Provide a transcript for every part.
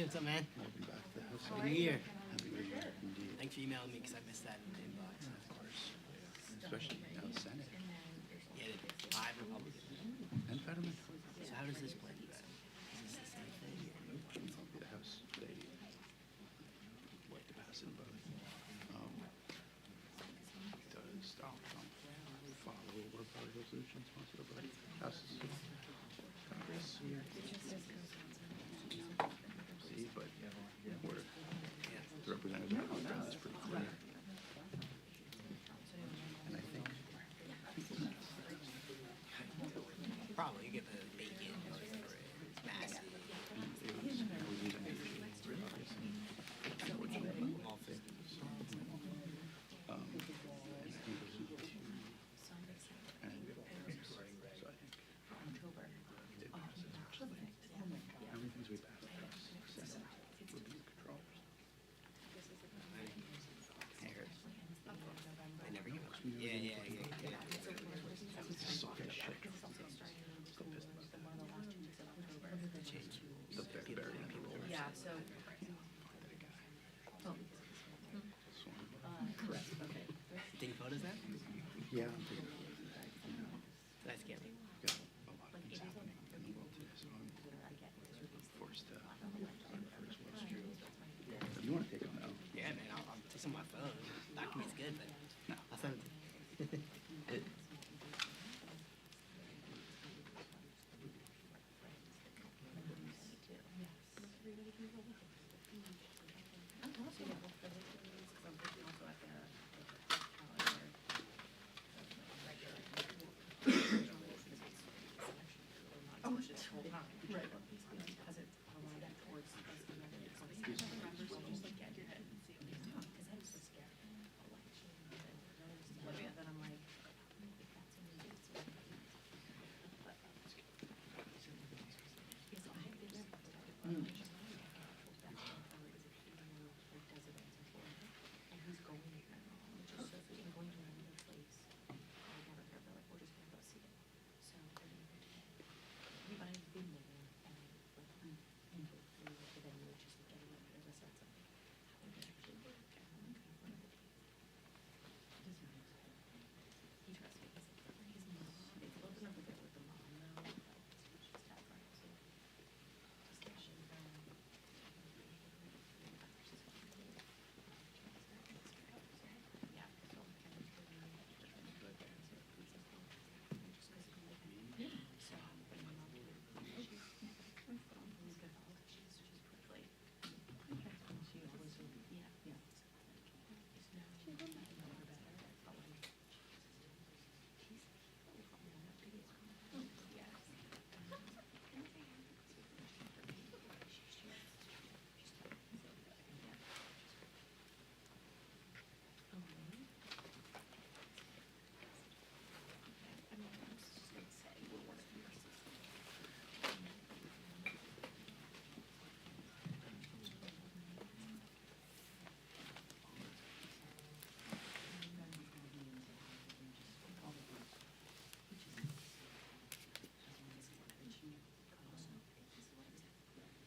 Hey, what's up, man? Welcome back to the house. Happy New Year. Happy New Year, indeed. Thanks for emailing me because I missed that in the inbox. Of course. Yeah. Especially now the Senate. Yeah, the 5 Republicans. And Fetterman. So how does this play into that? Is this the same thing? The House, they like to pass it, but does Donald Trump follow over by resolution sponsored by House Congress? See, but where the representative is pretty clear. And I think Probably you get the bacon or massive. it was a nation, obviously. Unfortunately. I'm all 50. And I think it was and so I think it passes, which is like everything we pass Senate would be controllers. I never give up. Yeah. Suck as shit. Still pissed about that. Change. The very people. Yeah, so. Oh. Correct, okay. Taking photos now? Yeah. That's scary. Got a lot of things happening in the world today, so I'm forced to find the first most true. If you want to take on that, Yeah, man. I'll take some of my phone. Document's good, but no. I'll send it to you. It,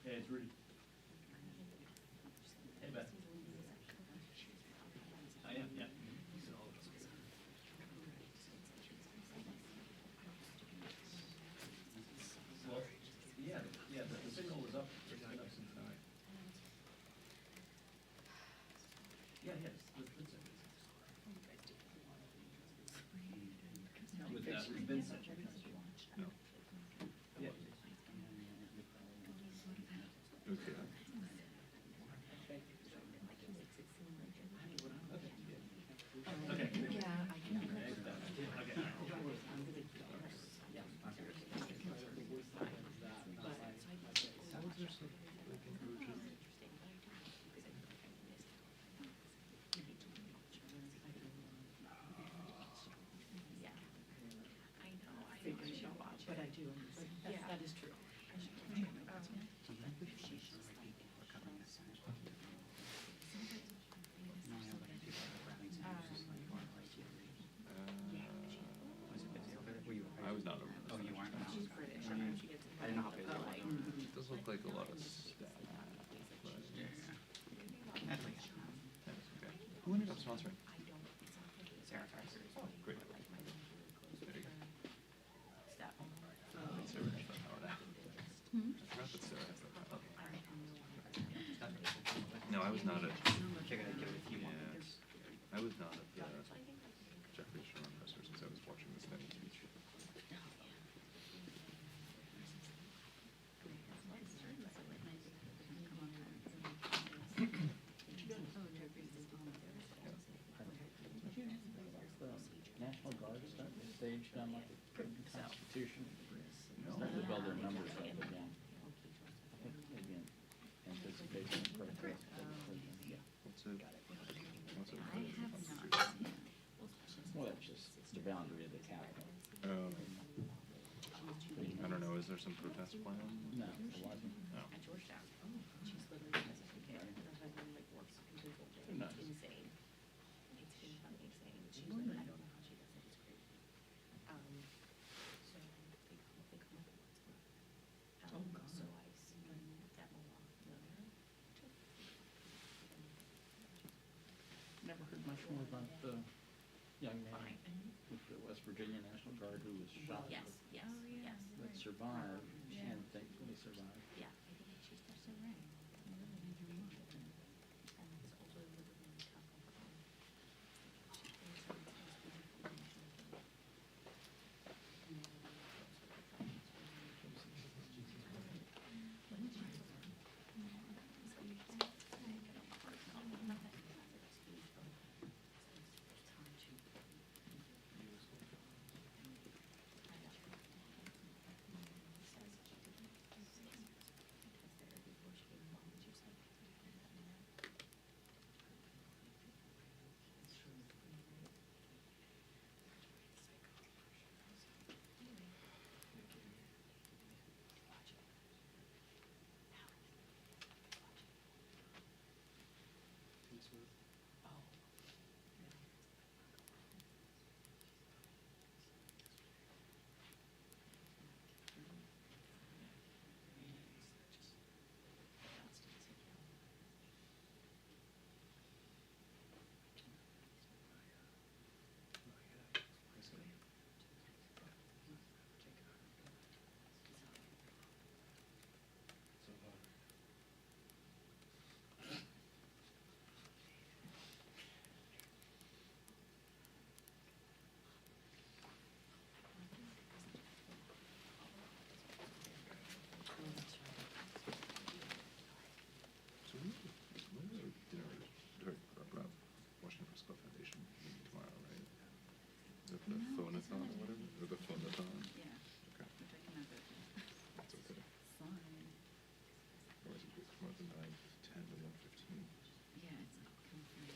Hey, it's Rudy. Hey, Beth. I am, yeah. Well, yeah, the signal was up. It's been up since 9. Yeah, with Vincent. With Vincent. No. Yeah. okay. Okay. Yeah, I can. Okay. But I do, that is true. I was not over. Oh, you weren't? She's British. I didn't know how big they were. It does look like a lot of staff. sponsoring? Sarah first. Oh, great. There you go. Sarah has that power now. I forgot that Sarah has that power. No, I was not at. Figured I'd give it a few more Yeah, minutes. I was not at the Jeffrey Sherman press because I was watching the Stanley speech. The National Guard starting to stage down like the Constitution. No. Starting to build their numbers up again. I think maybe in anticipation of protest. Yeah. What's it? What's it? Well, that's just the boundary of the capital. I don't know. Is there some protest plan? No, it wasn't. No. Who knows? Never heard much more about the young man with the West Virginia National Guard who was shot. Yes, yes, yes. But survived, and thankfully survived. Yeah, I think she's just so right. And it's also really tough. So when are dinner about Washington Press Club Foundation meeting tomorrow, right? Is that the phone-a-thon or whatever? Or the phone-a-thon? Yeah. Okay. We're talking about it. That's okay. Fine. Or is it tomorrow the 9th, 10 to 1:15? Yeah, it's confirmed.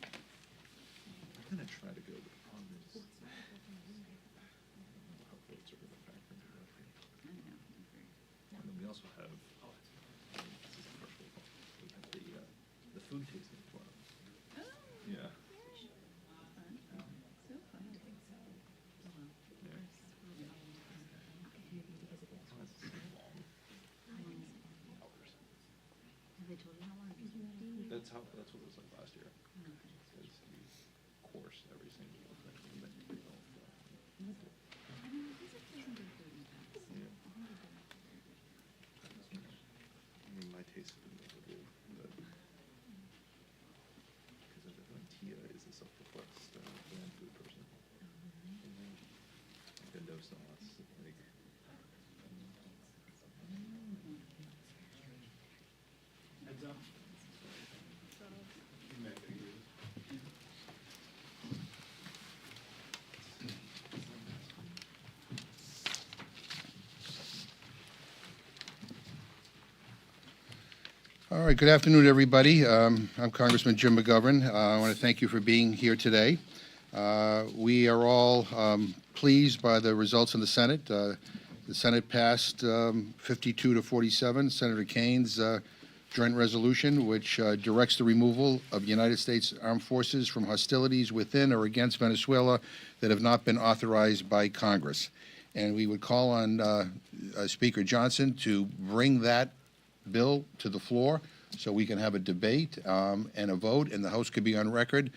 I'm gonna try to go, but the problem is, I don't know how votes are gonna factor into that. I don't know, I agree. And then we also have, this is a partial fault, we have the food tasting tomorrow. Oh, Yeah. fun. So fun. I think so. Oh, well. Yeah. Okay. Oh, that's long hours. Have they told you how long it's gonna be? That's what it was like last year. Okay. Is you course every single thing. And then you do all of that. I mean, this is doesn't do food in packs. Yeah. I'll have to do that. I mean, my taste has been miserable, but because I feel like Tia is a self-professed bland food person. Like a no sauce, like. Heads up. All right, good afternoon, everybody. I'm Congressman Jim McGovern. I want to thank you for being here today. We are all pleased by the results in the Senate. The Senate passed 52 to 47, Senator Kane's joint resolution, which directs the removal of United States Armed Forces from hostilities within or against Venezuela that have not been authorized by Congress. And we would call on Speaker Johnson to bring that bill to the floor so we can have a debate and a vote, and the House could be on record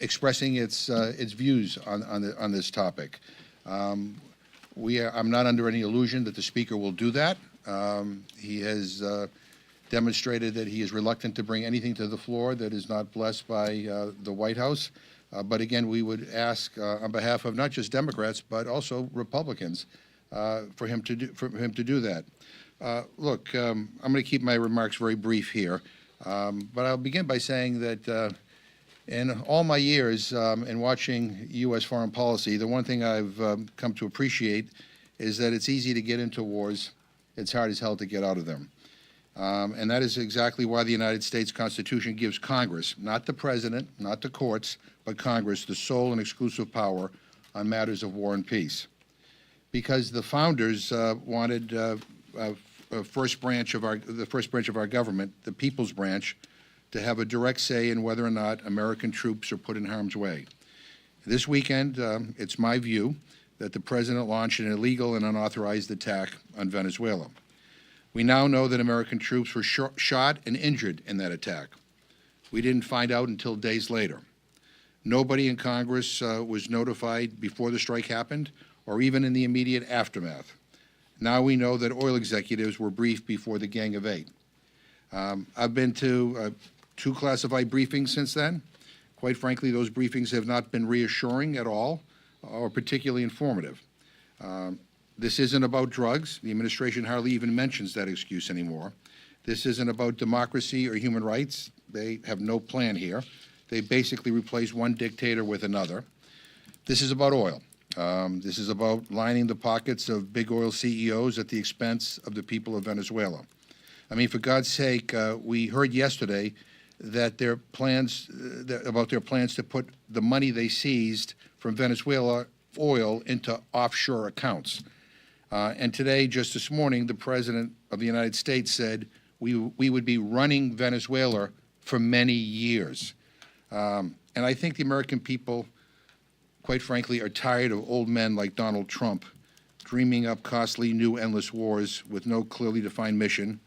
expressing its views on this topic. I'm not under any illusion that the Speaker will do that. He has demonstrated that he is reluctant to bring anything to the floor that is not blessed by the White House. But again, we would ask on behalf of not just Democrats but also Republicans for him to do that. Look, I'm going to keep my remarks very brief here, but I'll begin by saying that in all my years in watching U.S. foreign policy, the one thing I've come to appreciate is that it's easy to get into wars. It's hard as hell to get out of them. And that is exactly why the United States Constitution gives Congress, not the President, not the courts, but Congress, the sole and exclusive power on matters of war and peace. Because the founders wanted the first branch of our government, the people's branch, to have a direct say in whether or not American troops are put in harm's way. This weekend, it's my view that the President launched an illegal and unauthorized attack on Venezuela. We now know that American troops were shot and injured in that attack. We didn't find out until days later. Nobody in Congress was notified before the strike happened or even in the immediate aftermath. Now we know that oil executives were briefed before the Gang of Eight. I've been to 2 classified briefings since then. Quite frankly, those briefings have not been reassuring at all or particularly informative. This isn't about drugs. The administration hardly even mentions that excuse anymore. This isn't about democracy or human rights. They have no plan here. They basically replace one dictator with another. This is about oil. This is about lining the pockets of big oil CEOs at the expense of the people of Venezuela. I mean, for God's sake, we heard yesterday that their plans to put the money they seized from Venezuela oil into offshore accounts. And today, just this morning, the President of the United States said we would be running Venezuela for many years. And I think the American people, quite frankly, are tired of old men like Donald Trump dreaming up costly new endless wars with no clearly defined mission,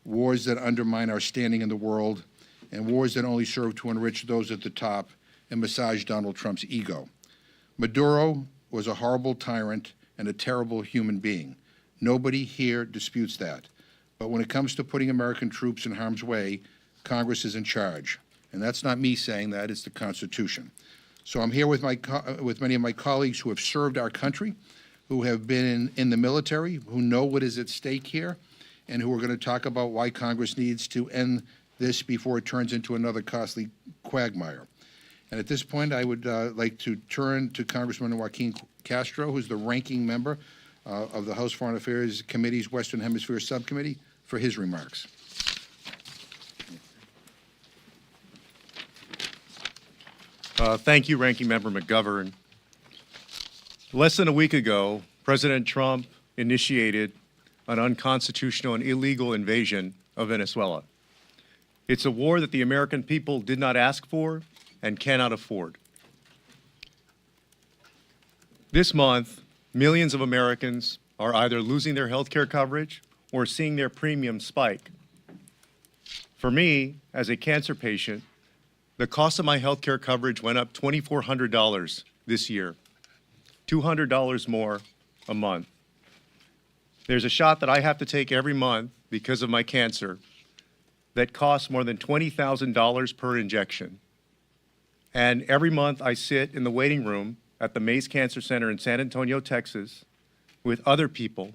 wars that undermine our standing in the world, and wars that only serve to enrich those at the top and massage Donald Trump's ego. Maduro was a horrible tyrant and a terrible human being. Nobody here disputes that. But when it comes to putting American troops in harm's way, Congress is in charge. And that's not me saying that, it's the Constitution. So I'm here with many of my colleagues who have served our country, who have been in the military, who know what is at stake here, and who are going to talk about why Congress needs to end this before it turns into another costly quagmire. And at this point, I would like to turn to Congressman Joaquin Castro, who's the ranking member of the House Foreign Affairs Committee's Western Hemisphere Subcommittee, for his remarks. Thank you, Ranking Member McGovern. Less than a week ago, President Trump initiated an unconstitutional and illegal invasion of Venezuela. It's a war that the American people did not ask for and cannot afford. This month, millions of Americans are either losing their health care coverage or seeing their premiums spike. For me, as a cancer patient, the cost of my health care coverage went up $2,400 this year, $200 more a month. There's a shot that I have to take every month because of my cancer that costs more than $20,000 per injection. And every month I sit in the waiting room at the Mays Cancer Center in San Antonio, Texas, with other people,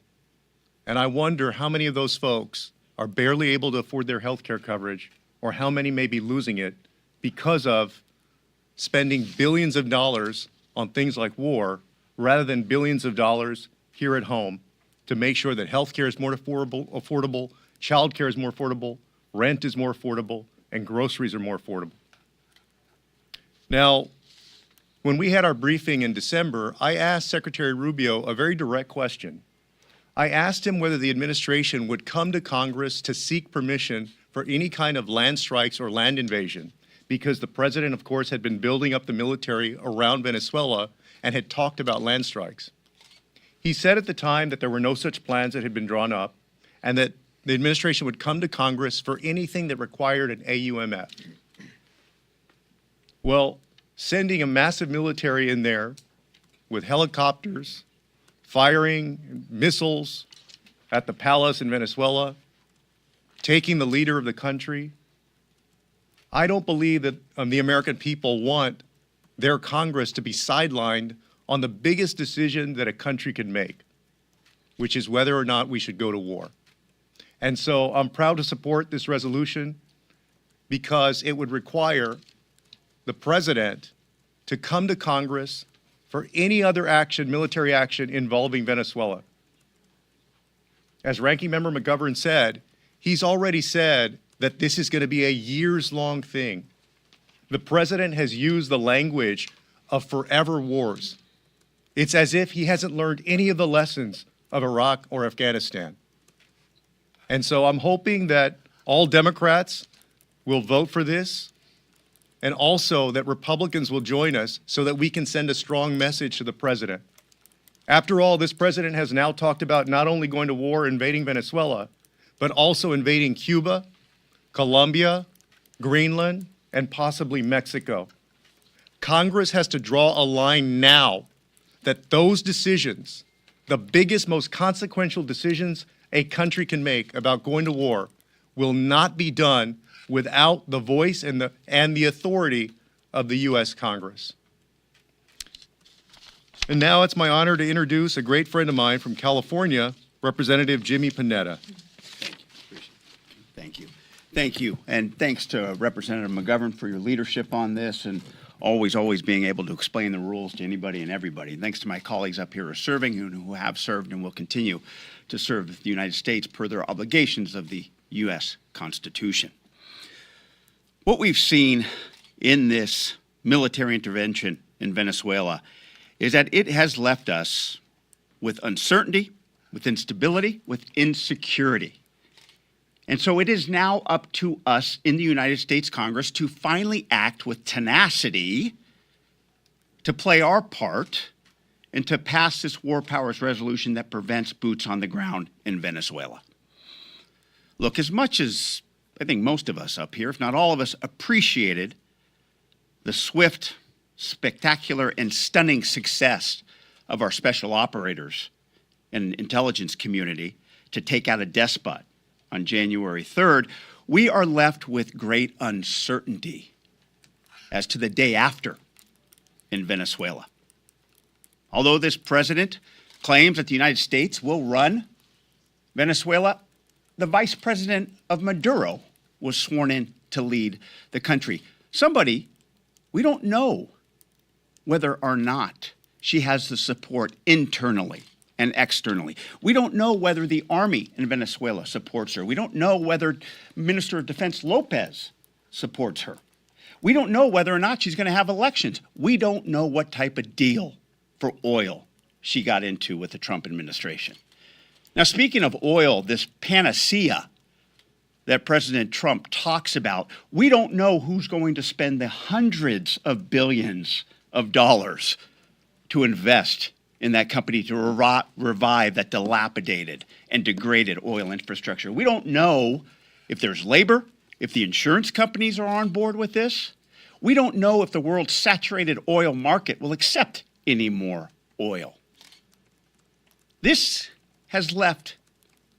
and I wonder how many of those folks are barely able to afford their health care coverage, or how many may be losing it because of spending billions of dollars on things like war rather than billions of dollars here at home to make sure that health care is more affordable, child care is more affordable, rent is more affordable, and groceries are more affordable. Now, when we had our briefing in December, I asked Secretary Rubio a very direct question. I asked him whether the administration would come to Congress to seek permission for any kind of land strikes or land invasion, because the president, of course, had been building up the military around Venezuela and had talked about land strikes. He said at the time that there were no such plans that had been drawn up, and that the administration would come to Congress for anything that required an AUMF. Well, sending a massive military in there with helicopters, firing missiles at the palace in Venezuela, taking the leader of the country, I don't believe that the American people want their Congress to be sidelined on the biggest decision that a country can make, which is whether or not we should go to war. And so I'm proud to support this resolution because it would require the president to come to Congress for any other action, military action involving Venezuela. As Ranking Member McGovern said, he's already said that this is going to be a years-long thing. The president has used the language of forever wars. It's as if he hasn't learned any of the lessons of Iraq or Afghanistan. And so I'm hoping that all Democrats will vote for this, and also that Republicans will join us so that we can send a strong message to the president. After all, this president has now talked about not only going to war, invading Venezuela, but also invading Cuba, Colombia, Greenland, and possibly Mexico. Congress has to draw a line now that those decisions, the biggest, most consequential decisions a country can make about going to war, will not be done without the voice and the authority of the U.S. Congress. And now it's my honor to introduce a great friend of mine from California, Representative Jimmy Panetta. Thank you. Thank you. And thanks to Representative McGovern for your leadership on this and always being able to explain the rules to anybody and everybody. And thanks to my colleagues up here who are serving and who have served and will continue to serve the United States per their obligations of the U.S. Constitution. What we've seen in this military intervention in Venezuela is that it has left us with uncertainty, with instability, with insecurity. And so it is now up to us in the United States Congress to finally act with tenacity to play our part and to pass this war powers resolution that prevents boots on the ground in Venezuela. Look, as much as I think most of us up here, if not all of us, appreciated the swift, spectacular, and stunning success of our special operators and intelligence community to take out a despot on January 3rd, we are left with great uncertainty as to the day after in Venezuela. Although this president claims that the United States will run Venezuela, the vice president of Maduro was sworn in to lead the country. Somebody, we don't know whether or not she has the support internally and externally. We don't know whether the army in Venezuela supports her. We don't know whether Minister of Defense Lopez supports her. We don't know whether or not she's going to have elections. We don't know what type of deal for oil she got into with the Trump administration. Now, speaking of oil, this panacea that President Trump talks about, we don't know who's going to spend the hundreds of billions of dollars to invest in that company to revive that dilapidated and degraded oil infrastructure. We don't know if there's labor, if the insurance companies are on board with this. We don't know if the world's saturated oil market will accept any more oil. This has left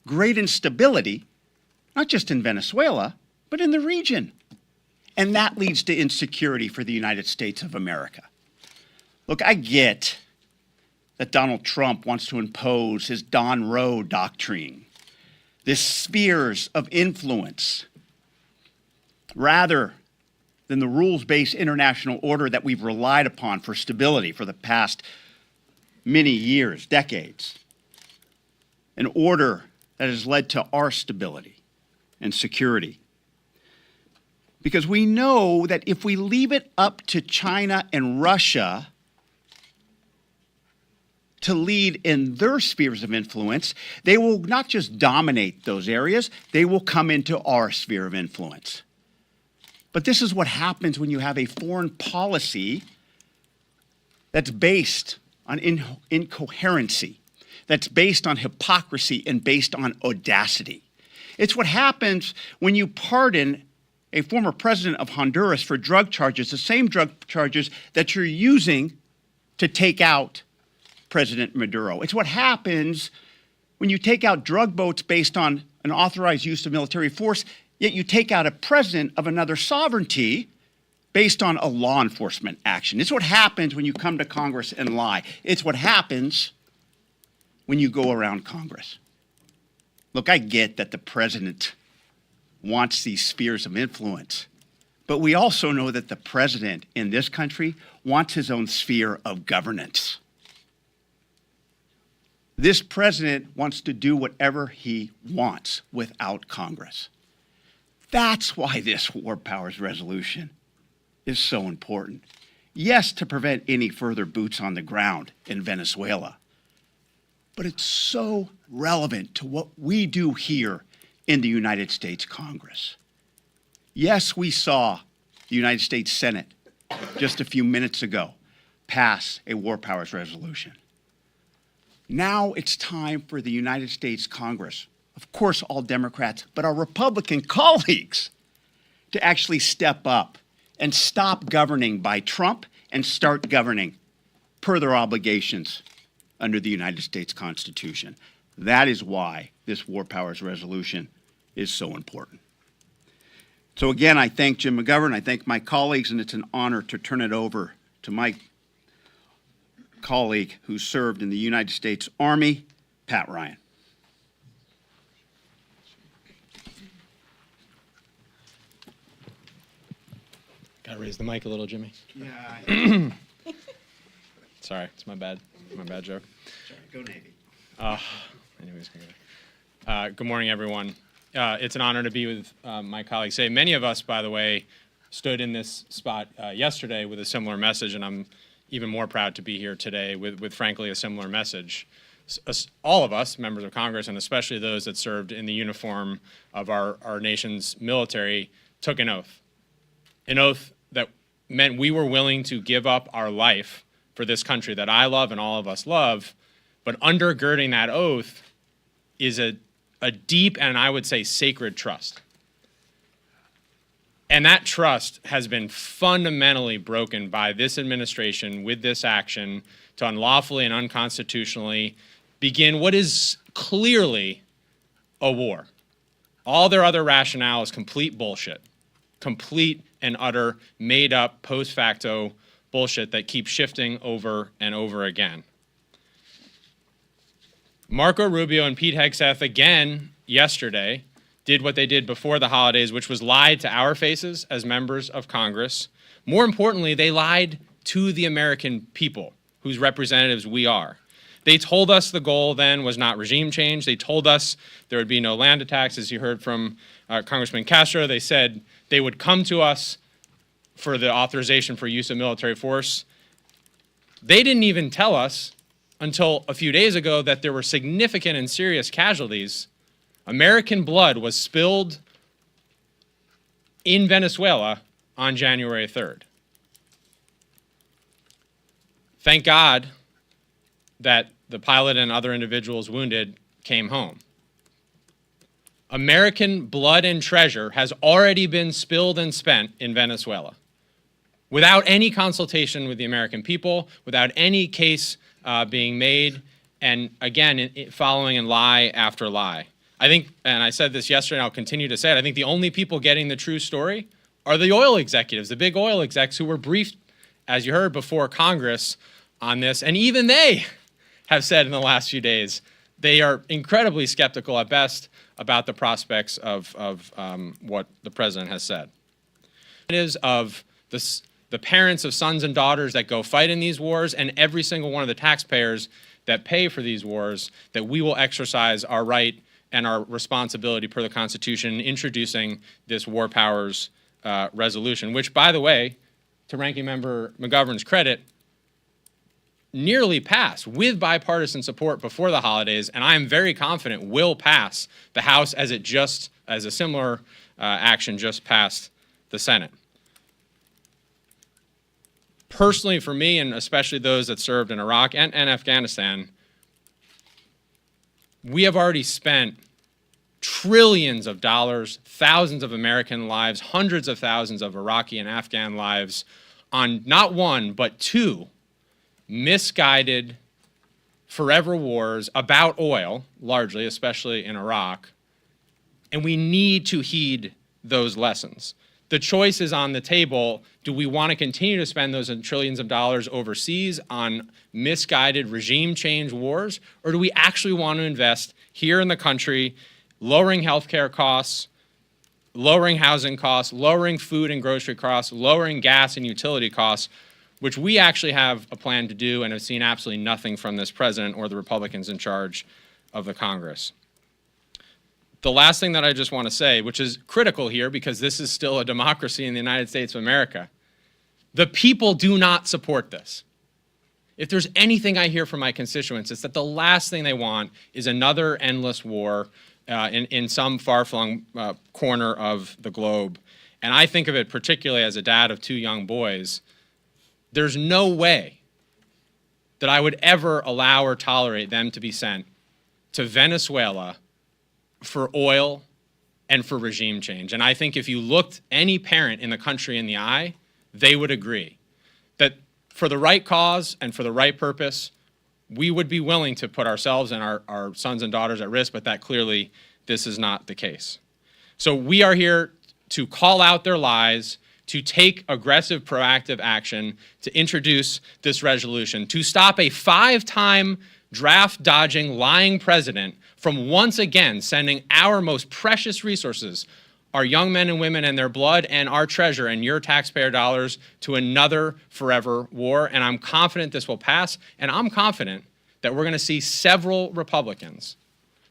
great instability, not just in Venezuela, but in the region. And that leads to insecurity for the United States of America. Look, I get that Donald Trump wants to impose his Don Roe doctrine, this spheres of influence, rather than the rules-based international order that we've relied upon for stability for the past many years, decades. An order that has led to our stability and security. Because we know that if we leave it up to China and Russia to lead in their spheres of influence, they will not just dominate those areas, they will come into our sphere of influence. But this is what happens when you have a foreign policy that's based on incoherency, that's based on hypocrisy and based on audacity. It's what happens when you pardon a former president of Honduras for drug charges, the same drug charges that you're using to take out President Maduro. It's what happens when you take out drug boats based on an authorized use of military force, yet you take out a president of another sovereignty based on a law enforcement action. It's what happens when you come to Congress and lie. It's what happens when you go around Congress. Look, I get that the president wants these spheres of influence, but we also know that the president in this country wants his own sphere of governance. This president wants to do whatever he wants without Congress. That's why this war powers resolution is so important. Yes, to prevent any further boots on the ground in Venezuela, but it's so relevant to what we do here in the United States Congress. Yes, we saw the United States Senate just a few minutes ago pass a war powers resolution. Now it's time for the United States Congress, of course all Democrats, but our Republican colleagues, to actually step up and stop governing by Trump and start governing per their obligations under the United States Constitution. That is why this war powers resolution is so important. So again, I thank Jim McGovern, I thank my colleagues, and it's an honor to turn it over to my colleague who served in the United States Army, Pat Ryan. Gotta raise the mic a little, Jimmy. Yeah. Sorry, it's my bad joke. Sorry, go Navy. Anyways, good morning, everyone. It's an honor to be with my colleagues. Many of us, by the way, stood in this spot yesterday with a similar message, and I'm even more proud to be here today with frankly, a similar message. All of us, members of Congress, and especially those that served in the uniform of our nation's military, took an oath. An oath that meant we were willing to give up our life for this country that I love and all of us love, but undergirding that oath is a deep and I would say sacred trust. And that trust has been fundamentally broken by this administration with this action to unlawfully and unconstitutionally begin what is clearly a war. All their other rationale is complete bullshit, complete and utter made up post facto bullshit that keeps shifting over and over again. Marco Rubio and Pete Hegseth again yesterday did what they did before the holidays, which was lied to our faces as members of Congress. More importantly, they lied to the American people, whose representatives we are. They told us the goal then was not regime change. They told us there would be no land attacks, as you heard from Congressman Castro. They said they would come to us for the authorization for use of military force. They didn't even tell us until a few days ago that there were significant and serious casualties. American blood was spilled in Venezuela on January 3rd. Thank God that the pilot and other individuals wounded came home. American blood and treasure has already been spilled and spent in Venezuela without any consultation with the American people, without any case being made, and again, following in lie after lie. I think, and I said this yesterday and I'll continue to say it, I think the only people getting the true story are the oil executives, the big oil execs who were briefed, as you heard, before Congress on this. And even they have said in the last few days, they are incredibly skeptical at best about the prospects of what the president has said. It is of the parents of sons and daughters that go fight in these wars and every single one of the taxpayers that pay for these wars that we will exercise our right and our responsibility per the Constitution in introducing this war powers resolution, which, by the way, to Ranking Member McGovern's credit, nearly passed with bipartisan support before the holidays, and I am very confident will pass the House as a similar action just passed the Senate. Personally, for me, and especially those that served in Iraq and Afghanistan, we have already spent trillions of dollars, thousands of American lives, hundreds of thousands of Iraqi and Afghan lives on not one, but two misguided forever wars about oil, largely, especially in Iraq. And we need to heed those lessons. The choice is on the table. Do we want to continue to spend those trillions of dollars overseas on misguided regime change wars? Or do we actually want to invest here in the country, lowering healthcare costs, lowering housing costs, lowering food and grocery costs, lowering gas and utility costs, which we actually have a plan to do and have seen absolutely nothing from this president or the Republicans in charge of the Congress. The last thing that I just want to say, which is critical here because this is still a democracy in the United States of America, the people do not support this. If there's anything I hear from my constituents, it's that the last thing they want is another endless war in some far-flung corner of the globe. And I think of it particularly as a dad of two young boys. There's no way that I would ever allow or tolerate them to be sent to Venezuela for oil and for regime change. And I think if you looked any parent in the country in the eye, they would agree that for the right cause and for the right purpose, we would be willing to put ourselves and our sons and daughters at risk, but that clearly this is not the case. So we are here to call out their lies, to take aggressive, proactive action, to introduce this resolution, to stop a 5-time draft-dodging, lying president from once again sending our most precious resources, our young men and women and their blood and our treasure and your taxpayer dollars, to another forever war. And I'm confident this will pass, and I'm confident that we're going to see several Republicans,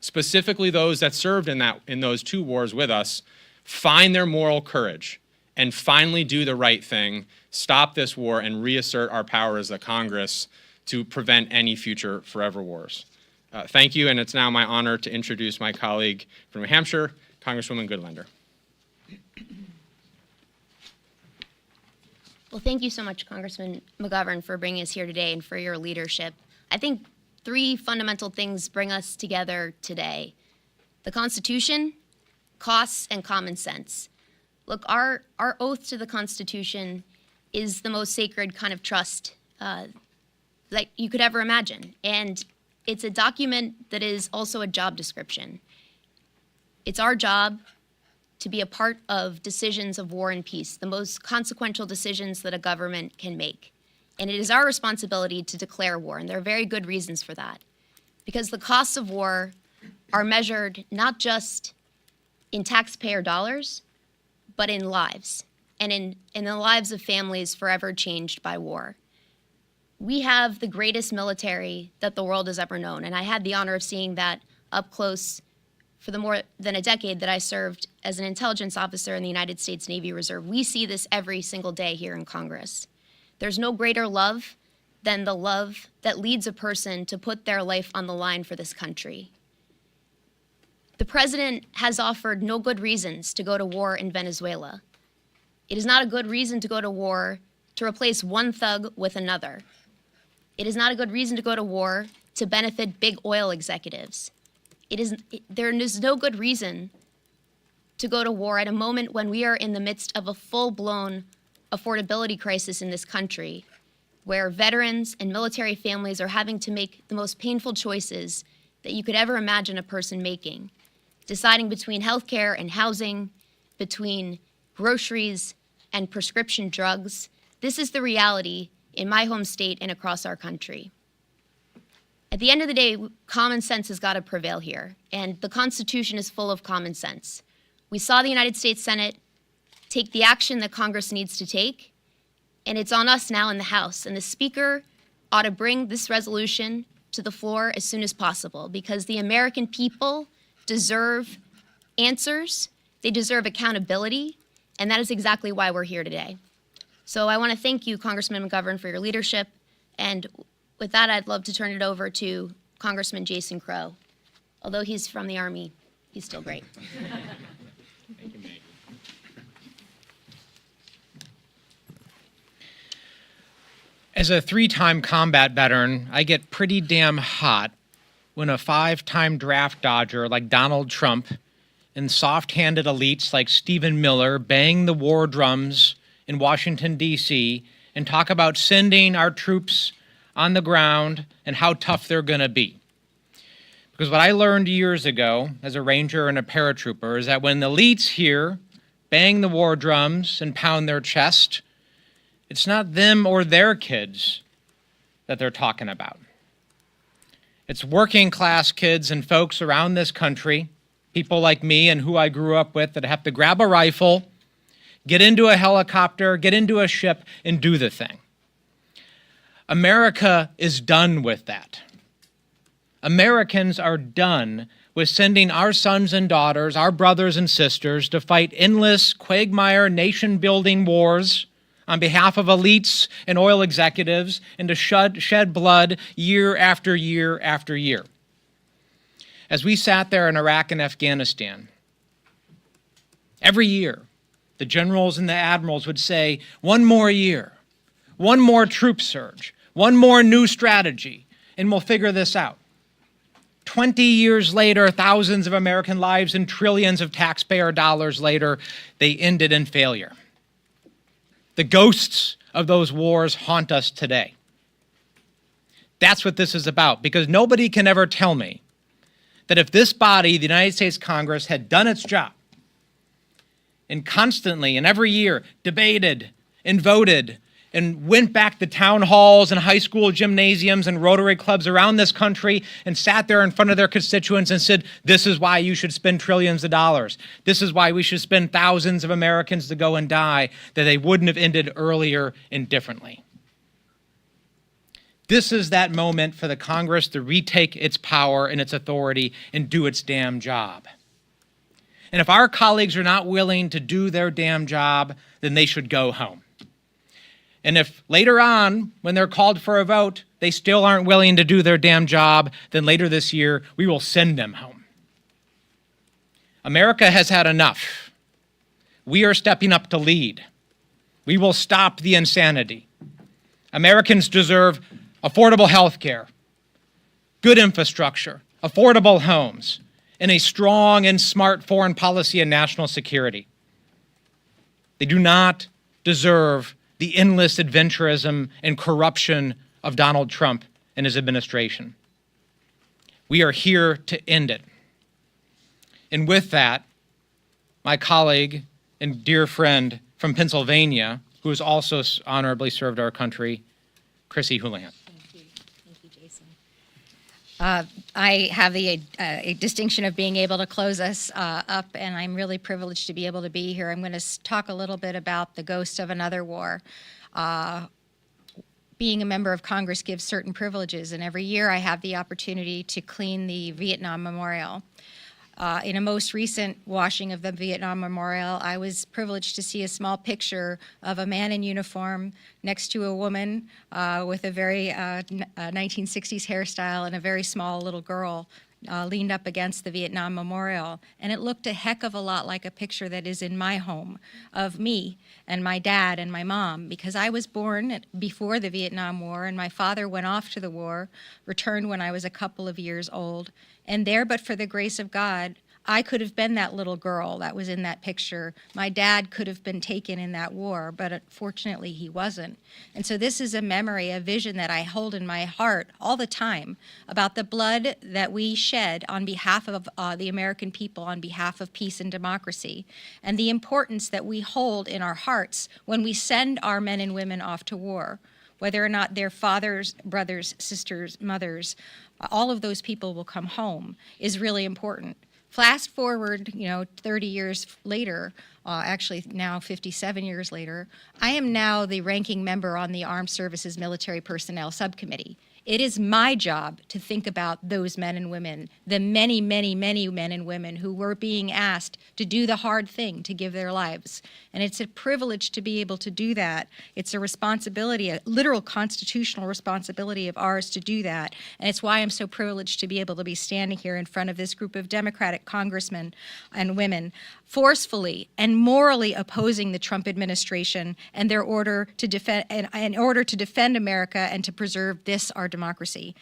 specifically those that served in those two wars with us, find their moral courage and finally do the right thing, stop this war, and reassert our power as the Congress to prevent any future forever wars. Thank you, and it's now my honor to introduce my colleague from New Hampshire, Congresswoman Goodlander. Well, thank you so much, Congressman McGovern, for bringing us here today and for your leadership. I think 3 fundamental things bring us together today: the Constitution, costs, and common sense. Look, our oath to the Constitution is the most sacred kind of trust that you could ever imagine. And it's a document that is also a job description. It's our job to be a part of decisions of war and peace, the most consequential decisions that a government can make. And it is our responsibility to declare war, and there are very good reasons for that. Because the costs of war are measured not just in taxpayer dollars, but in lives, and in the lives of families forever changed by war. We have the greatest military that the world has ever known, and I had the honor of seeing that up close for the more than a decade that I served as an intelligence officer in the United States Navy Reserve. We see this every single day here in Congress. There's no greater love than the love that leads a person to put their life on the line for this country. The president has offered no good reasons to go to war in Venezuela. It is not a good reason to go to war to replace one thug with another. It is not a good reason to go to war to benefit big oil executives. There is no good reason to go to war at a moment when we are in the midst of a full-blown affordability crisis in this country, where veterans and military families are having to make the most painful choices that you could ever imagine a person making, deciding between healthcare and housing, between groceries and prescription drugs. This is the reality in my home state and across our country. At the end of the day, common sense has got to prevail here, and the Constitution is full of common sense. We saw the United States Senate take the action that Congress needs to take, and it's on us now in the House, and the Speaker ought to bring this resolution to the floor as soon as possible, because the American people deserve answers, they deserve accountability, and that is exactly why we're here today. So I want to thank you, Congressman McGovern, for your leadership, and with that, I'd love to turn it over to Congressman Jason Crow. Although he's from the Army, he's still great. Thank you, Meg. As a 3-time combat veteran, I get pretty damn hot when a 5-time draft dodger like Donald Trump and soft-handed elites like Stephen Miller bang the war drums in Washington, D.C., and talk about sending our troops on the ground and how tough they're going to be. Because what I learned years ago as a ranger and a paratrooper is that when the elites here bang the war drums and pound their chest, it's not them or their kids that they're talking about. It's working class kids and folks around this country, people like me and who I grew up with, that have to grab a rifle, get into a helicopter, get into a ship, and do the thing. America is done with that. Americans are done with sending our sons and daughters, our brothers and sisters, to fight endless, quagmire, nation-building wars on behalf of elites and oil executives, and to shed blood year after year after year. As we sat there in Iraq and Afghanistan, every year, the generals and the admirals would say, one more year, one more troop surge, one more new strategy, and we'll figure this out. 20 years later, thousands of American lives and trillions of taxpayer dollars later, they ended in failure. The ghosts of those wars haunt us today. That's what this is about, because nobody can ever tell me that if this body, the United States Congress, had done its job and constantly and every year debated and voted and went back to town halls and high school gymnasiums and Rotary clubs around this country and sat there in front of their constituents and said, this is why you should spend trillions of dollars. This is why we should spend thousands of Americans to go and die, that they wouldn't have ended earlier and differently. This is that moment for the Congress to retake its power and its authority and do its damn job. And if our colleagues are not willing to do their damn job, then they should go home. And if later on, when they're called for a vote, they still aren't willing to do their damn job, then later this year, we will send them home. America has had enough. We are stepping up to lead. We will stop the insanity. Americans deserve affordable health care, good infrastructure, affordable homes, and a strong and smart foreign policy and national security. They do not deserve the endless adventurism and corruption of Donald Trump and his administration. We are here to end it. And with that, my colleague and dear friend from Pennsylvania, who has also honorably served our country, Chrissy Houlihan. Thank you, Jason. I have the distinction of being able to close us up, and I'm really privileged to be able to be here. I'm going to talk a little bit about the ghost of another war. Being a member of Congress gives certain privileges, and every year I have the opportunity to clean the Vietnam Memorial. In a most recent washing of the Vietnam Memorial, I was privileged to see a small picture of a man in uniform next to a woman with a very 1960s hairstyle and a very small little girl leaned up against the Vietnam Memorial. And it looked a heck of a lot like a picture that is in my home of me and my dad and my mom, because I was born before the Vietnam War, and my father went off to the war, returned when I was a couple of years old. And there, but for the grace of God, I could have been that little girl that was in that picture. My dad could have been taken in that war, but unfortunately he wasn't. And so this is a memory, a vision that I hold in my heart all the time about the blood that we shed on behalf of the American people, on behalf of peace and democracy, and the importance that we hold in our hearts when we send our men and women off to war. Whether or not they're fathers, brothers, sisters, mothers, all of those people will come home is really important. Fast forward, 30 years later, actually now 57 years later, I am now the ranking member on the Armed Services Military Personnel Subcommittee. It is my job to think about those men and women, the many, many, many men and women who were being asked to do the hard thing, to give their lives. And it's a privilege to be able to do that. It's a responsibility, a literal constitutional responsibility of ours to do that. And it's why I'm so privileged to be able to be standing here in front of this group of Democratic congressmen and women, forcefully and morally opposing the Trump administration and their order to defend, in order to defend America and to preserve this, our democracy. democracy.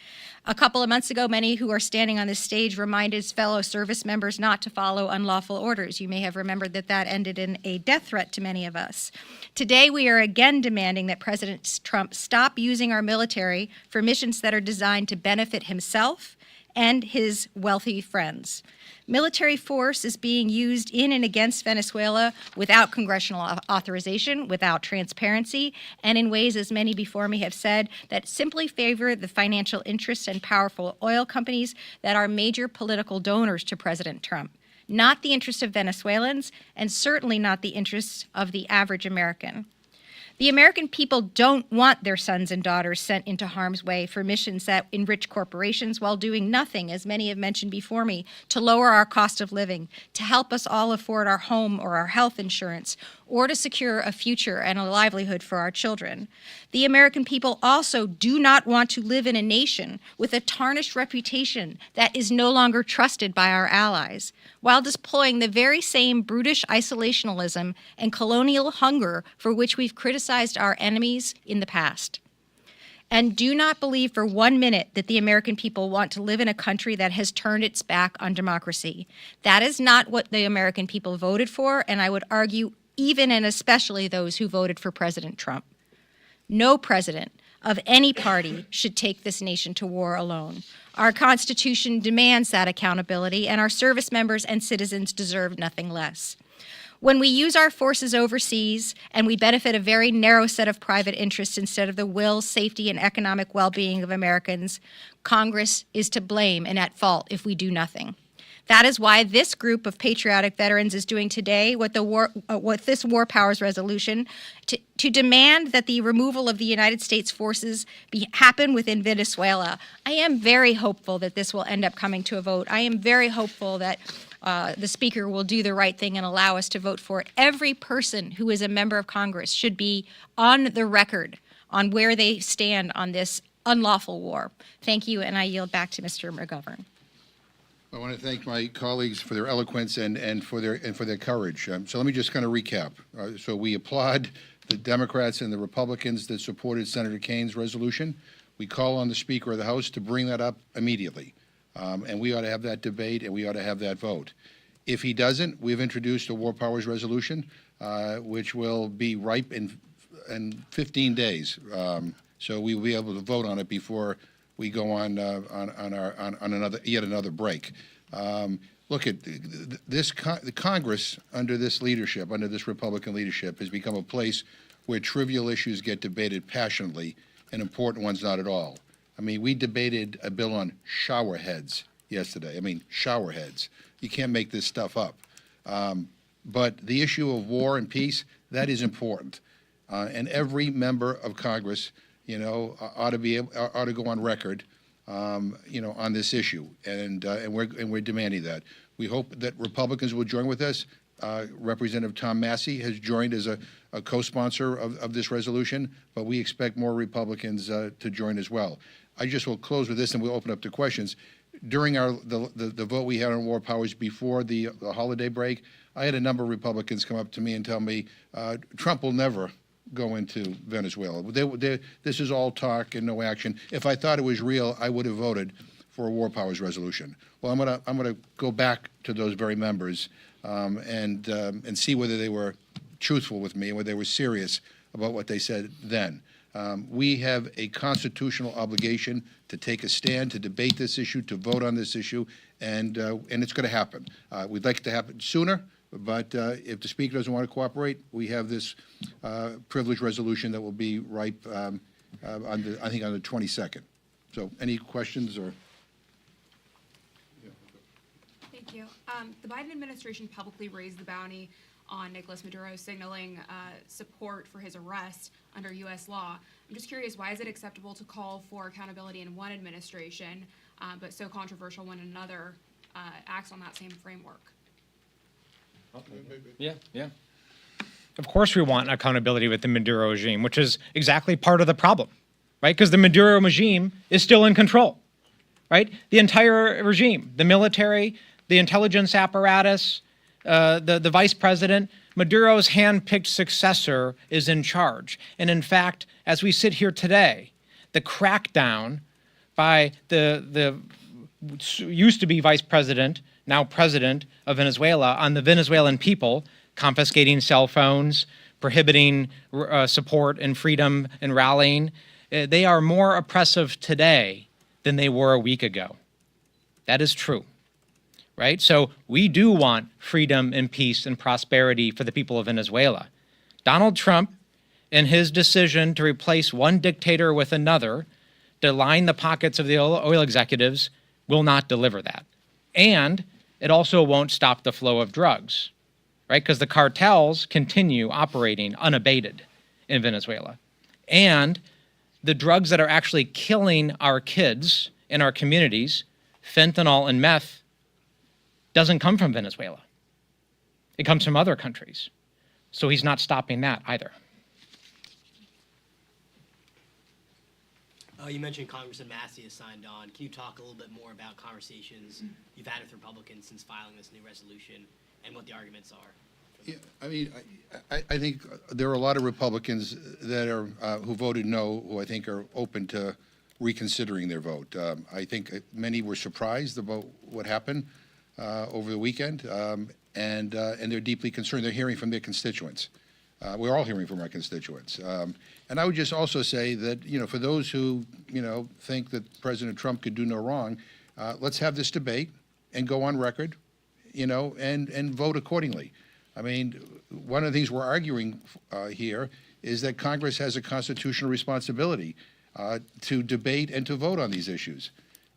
A couple of months ago, many who are standing on this stage reminded fellow service members not to follow unlawful orders. You may have remembered that that ended in a death threat to many of us. Today, we are again demanding that President Trump stop using our military for missions that are designed to benefit himself and his wealthy friends. Military force is being used in and against Venezuela without congressional authorization, without transparency, and in ways, as many before me have said, that simply favor the financial interests and powerful oil companies that are major political donors to President Trump, not the interests of Venezuelans, and certainly not the interests of the average American. The American people don't want their sons and daughters sent into harm's way for missions that enrich corporations while doing nothing, as many have mentioned before me, to lower our cost of living, to help us all afford our home or our health insurance, or to secure a future and a livelihood for our children. The American people also do not want to live in a nation with a tarnished reputation that is no longer trusted by our allies, while deploying the very same brutish isolationism and colonial hunger for which we've criticized our enemies in the past. And do not believe for 1 minute that the American people want to live in a country that has turned its back on democracy. That is not what the American people voted for, and I would argue even and especially those who voted for President Trump. No president of any party should take this nation to war alone. Our Constitution demands that accountability, and our service members and citizens deserve nothing less. When we use our forces overseas and we benefit a very narrow set of private interests instead of the will, safety, and economic well-being of Americans, Congress is to blame and at fault if we do nothing. That is why this group of patriotic veterans is doing today what this War Powers Resolution to demand that the removal of the United States forces happen within Venezuela. I am very hopeful that this will end up coming to a vote. I am very hopeful that the Speaker will do the right thing and allow us to vote for it. Every person who is a member of Congress should be on the record on where they stand on this unlawful war. Thank you, and I yield back to Mr. McGovern. I want to thank my colleagues for their eloquence and for their courage. So let me just kind of recap. So we applaud the Democrats and the Republicans that supported Senator Kane's resolution. We call on the Speaker of the House to bring that up immediately. And we ought to have that debate and we ought to have that vote. If he doesn't, we've introduced a War Powers Resolution, which will be ripe in 15 days. So we will be able to vote on it before we go on yet another break. Look at this. The Congress under this leadership, under this Republican leadership, has become a place where trivial issues get debated passionately and important ones not at all. I mean, we debated a bill on shower heads yesterday. I mean, shower heads. You can't make this stuff up. But the issue of war and peace, that is important. And every member of Congress, ought to go on record, on this issue, and we're demanding that. We hope that Republicans will join with us. Representative Tom Massey has joined as a co-sponsor of this resolution, but we expect more Republicans to join as well. I just will close with this, and we'll open up to questions. During the vote we had on war powers before the holiday break, I had a number of Republicans come up to me and tell me Trump will never go into Venezuela. This is all talk and no action. If I thought it was real, I would have voted for a War Powers Resolution. Well, I'm gonna go back to those very members and see whether they were truthful with me and whether they were serious about what they said then. We have a constitutional obligation to take a stand, to debate this issue, to vote on this issue, and it's going to happen. We'd like it to happen sooner. But if the Speaker doesn't want to cooperate, we have this privilege resolution that will be ripe, I think, on the 22nd. So, any questions or? Thank you. The Biden administration publicly raised the bounty on Nicholas Maduro, signaling support for his arrest under U.S. law. I'm just curious, why is it acceptable to call for accountability in one administration, but so controversial when another acts on that same framework? Yeah. Of course we want accountability with the Maduro regime, which is exactly part of the problem, right? Because the Maduro regime is still in control, right? The entire regime, the military, the intelligence apparatus, the vice president, Maduro's hand-picked successor is in charge. And in fact, as we sit here today, the crackdown by the used to be vice president, now president of Venezuela, on the Venezuelan people, confiscating cell phones, prohibiting support and freedom and rallying. They are more oppressive today than they were a week ago. That is true, right? So we do want freedom and peace and prosperity for the people of Venezuela. Donald Trump, in his decision to replace one dictator with another, to line the pockets of the oil executives, will not deliver that. And it also won't stop the flow of drugs, right? Because the cartels continue operating unabated in Venezuela. And the drugs that are actually killing our kids in our communities, fentanyl and meth, doesn't come from Venezuela. It comes from other countries. So he's not stopping that either. You mentioned Congressman Massey has signed on. Can you talk a little bit more about conversations you've had with Republicans since filing this new resolution and what the arguments are? Yeah, I mean, I think there are a lot of Republicans that are who voted no, who I think are open to reconsidering their vote. I think many were surprised about what happened over the weekend, and they're deeply concerned. They're hearing from their constituents. We're all hearing from our constituents. And I would just also say that, for those who, think that President Trump could do no wrong, let's have this debate and go on record, and vote accordingly. I mean, one of the things we're arguing here is that Congress has a constitutional responsibility to debate and to vote on these issues.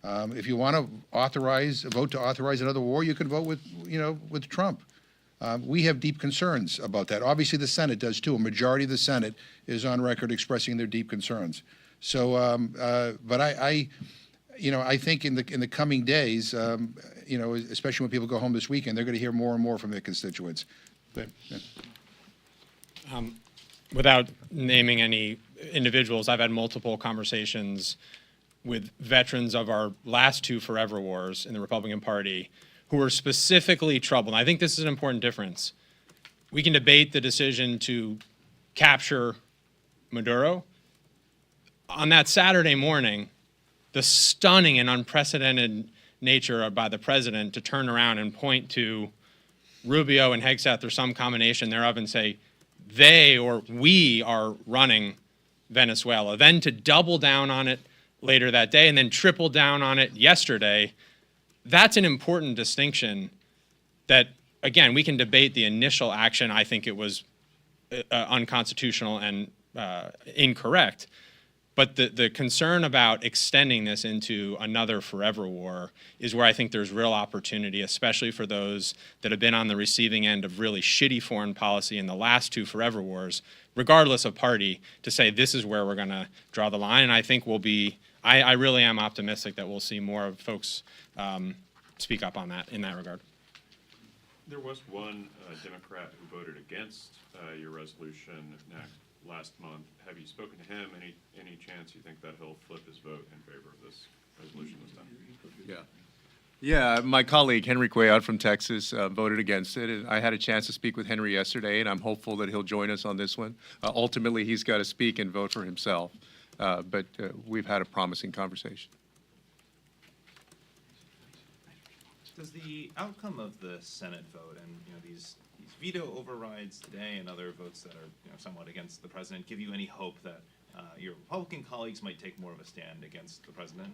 If you want to vote to authorize another war, you can vote with Trump. We have deep concerns about that. Obviously, the Senate does too. A majority of the Senate is on record expressing their deep concerns. So, but I think in the coming days, especially when people go home this weekend, they're going to hear more and more from their constituents. But, Without naming any individuals, I've had multiple conversations with veterans of our last two forever wars in the Republican Party who are specifically troubled. I think this is an important difference. We can debate the decision to capture Maduro. On that Saturday morning, the stunning and unprecedented nature by the president to turn around and point to Rubio and Hegseth or some combination thereof and say, they or we are running Venezuela. Then to double down on it later that day and then triple down on it yesterday, that's an important distinction that, again, we can debate the initial action. I think it was unconstitutional and incorrect. But the concern about extending this into another forever war is where I think there's real opportunity, especially for those that have been on the receiving end of really shitty foreign policy in the last two forever wars, regardless of party, to say this is where we're going to draw the line. And I think I really am optimistic that we'll see more of folks speak up on that in that regard. There was one Democrat who voted against your resolution last month. Have you spoken to him? Any chance you think that he'll flip his vote in favor of this resolution this time? Yeah, my colleague Henry Cuellar from Texas voted against it, and I had a chance to speak with Henry yesterday, and I'm hopeful that he'll join us on this one. Ultimately, he's got to speak and vote for himself, but we've had a promising conversation. Does the outcome of the Senate vote and these veto overrides today and other votes that are somewhat against the president give you any hope that your Republican colleagues might take more of a stand against the president?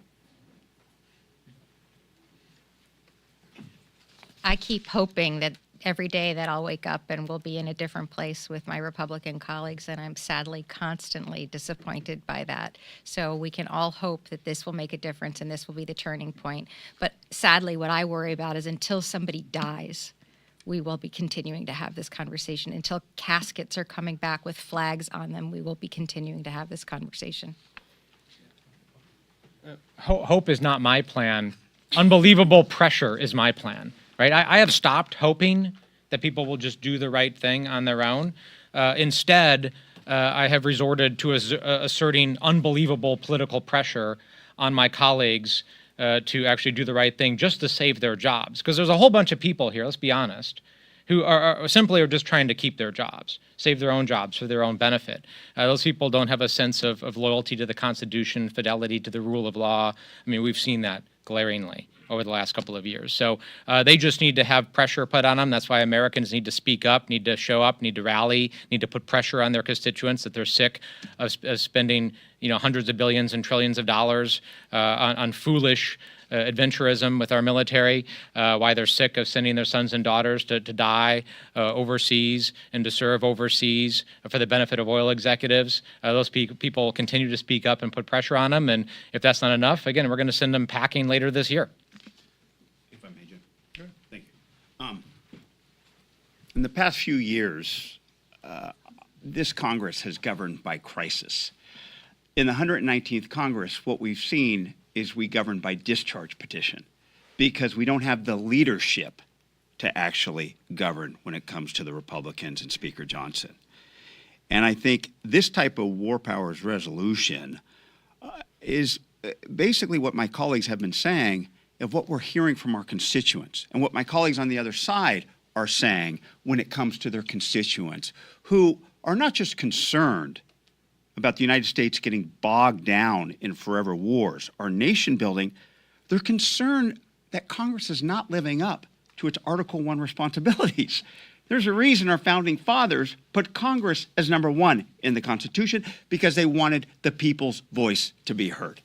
I keep hoping that every day that I'll wake up and we'll be in a different place with my Republican colleagues, and I'm sadly constantly disappointed by that. So we can all hope that this will make a difference and this will be the turning point. But sadly, what I worry about is until somebody dies, we will be continuing to have this conversation. Until caskets are coming back with flags on them, we will be continuing to have this conversation. Hope is not my plan. Unbelievable pressure is my plan. Right? I have stopped hoping that people will just do the right thing on their own. Instead, I have resorted to asserting unbelievable political pressure on my colleagues to actually do the right thing just to save their jobs. Because there's a whole bunch of people here, let's be honest, who are simply just trying to keep their jobs, save their own jobs for their own benefit. Those people don't have a sense of loyalty to the Constitution, fidelity to the rule of law. I mean, we've seen that glaringly over the last couple of years. So they just need to have pressure put on them. That's why Americans need to speak up, need to show up, need to rally, need to put pressure on their constituents that they're sick of spending, hundreds of billions and trillions of dollars on foolish adventurism with our military, why they're sick of sending their sons and daughters to die overseas and to serve overseas for the benefit of oil executives. Those people continue to speak up and put pressure on them, and if that's not enough, again, we're going to send them packing later this year. If I may, Jim. Sure. Thank you. In the past few years, this Congress has governed by crisis. In the 119th Congress, what we've seen is we govern by discharge petition because we don't have the leadership to actually govern when it comes to the Republicans and Speaker Johnson. And I think this type of war powers resolution is basically what my colleagues have been saying of what we're hearing from our constituents and what my colleagues on the other side are saying when it comes to their constituents who are not just concerned about the United States getting bogged down in forever wars or nation building, they're concerned that Congress is not living up to its Article I responsibilities. There's a reason our founding fathers put Congress as number one in the Constitution because they wanted the people's voice to be heard.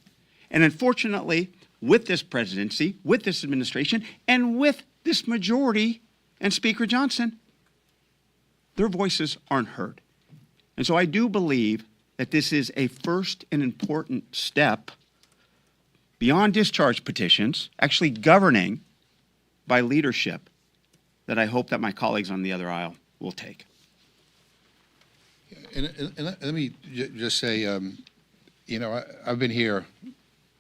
And unfortunately, with this presidency, with this administration, and with this majority and Speaker Johnson, their voices aren't heard. And so I do believe that this is a first and important step beyond discharge petitions, actually governing by leadership, that I hope that my colleagues on the other aisle will take. And let me just say, I've been here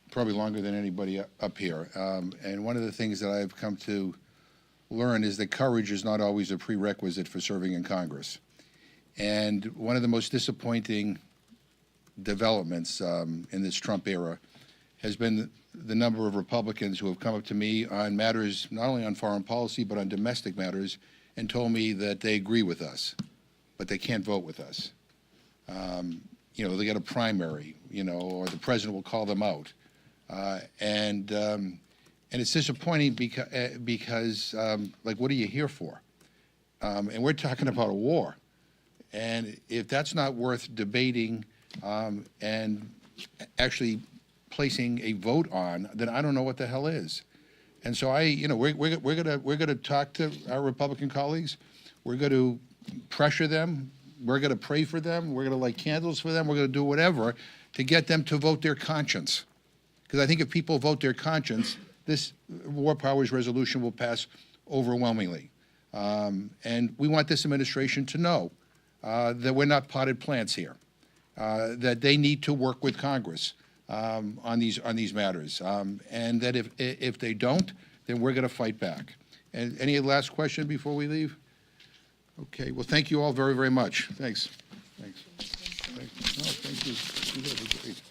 probably longer than anybody up here, and one of the things that I've come to learn is that courage is not always a prerequisite for serving in Congress. And one of the most disappointing developments in this Trump era has been the number of Republicans who have come up to me on matters, not only on foreign policy, but on domestic matters, and told me that they agree with us, but they can't vote with us. They got a primary, or the president will call them out. And it's disappointing because what are you here for? And we're talking about a war. And if that's not worth debating and actually placing a vote on, then I don't know what the hell is. And so we're gonna talk to our Republican colleagues. We're going to pressure them. We're going to pray for them. We're going to light candles for them. We're going to do whatever to get them to vote their conscience. Because I think if people vote their conscience, this war powers resolution will pass overwhelmingly. And we want this administration to know that we're not potted plants here, that they need to work with Congress on these matters, and that if they don't, then we're going to fight back. And any last question before we leave? Okay. Well, thank you all very, very much. Thanks. Thanks. No, thank you. You guys are great.